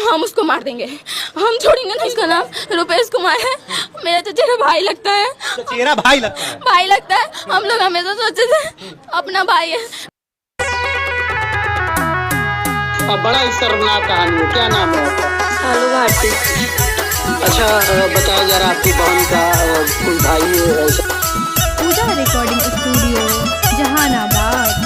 हम उसको मार देंगे, हम छोड़ेंगे नहीं। उसका नाम रुपेश कुमार है, मेरा चचेरा भाई लगता है। चचेरा भाई लगता है? भाई लगता है। हम लोग हमेशा सोचते थे अपना भाई है। अब बड़ा ही शर्मनाक कहानी है। क्या नाम है आपका? आलू भारती। अच्छा बताया जा रहा आपकी बहन का कोई भाई है? पूजा रिकॉर्डिंग स्टूडियो जहानाबाद।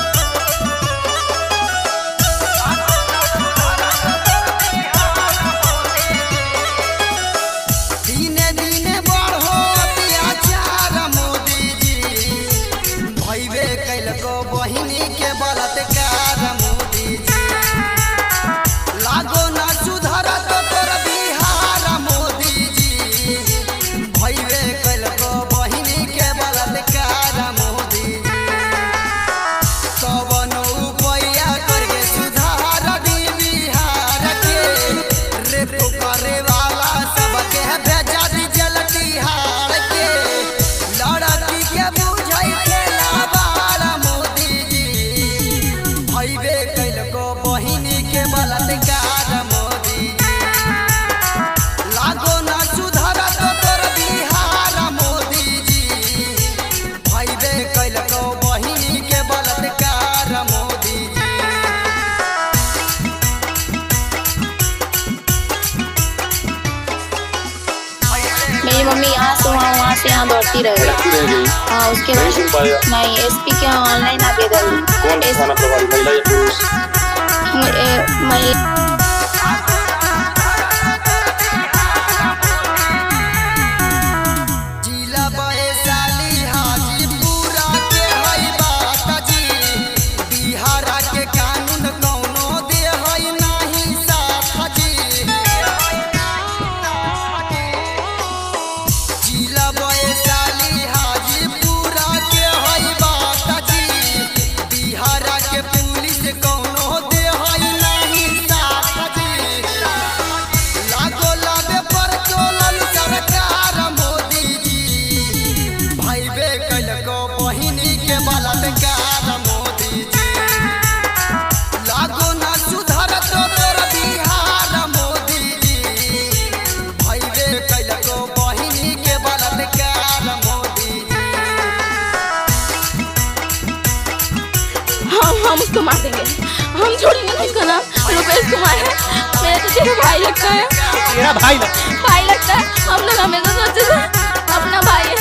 बहिनी के बलात्कार मोदी जी लागो ना सुधर तो तोर बिहार मोदी जी भइबे कइलको बहिनी के बलात्कार मोदी जी कवन उपाय करके सुधार दी बिहार के रेप करे वाला सबके भेजा दी जेल तिहाड़ के लड़की के बुझाई के भइबे कइलको बहिनी के बलात्कार मोदी लागो ना सुधर तो तोर बिहार मोदी जी भइबे कइलको बहिनी के बलात्कार मोदी जी। मेरी मम्मी यहाँ से यहाँ दौड़ती रह गई। हाँ उसके बाद नहीं एसपी के ऑनलाइन आवेदन। कौन थाना प्रभारी, महिला या पुरुष? जिला वैशाली हाजीपुरा के हई बात जी बिहार के कानून कौनो दे हई नहीं साथ जी। जिला वैशाली हाजीपुरा के हई बात जी बिहार के पुलिस कौनो दे हई नहीं साथ जी। लागो लाबे पर चोलल सरकार मोदी जी भइबे कइलको बहिनी के बलात्कार मोदी जी लागो ना सुधर तो तोर बिहार मोदी जी भइबे कइलको बहिनी के बलात्कार मोदी जी। हम उसको मार देंगे, हम छोड़ेंगे नहीं। उसका नाम रुपेश कुमार है, मेरा चचेरा भाई लगता है। चचेरा भाई लगता है? भाई लगता है। हम लोग हमेशा सोचते थे अपना भाई है।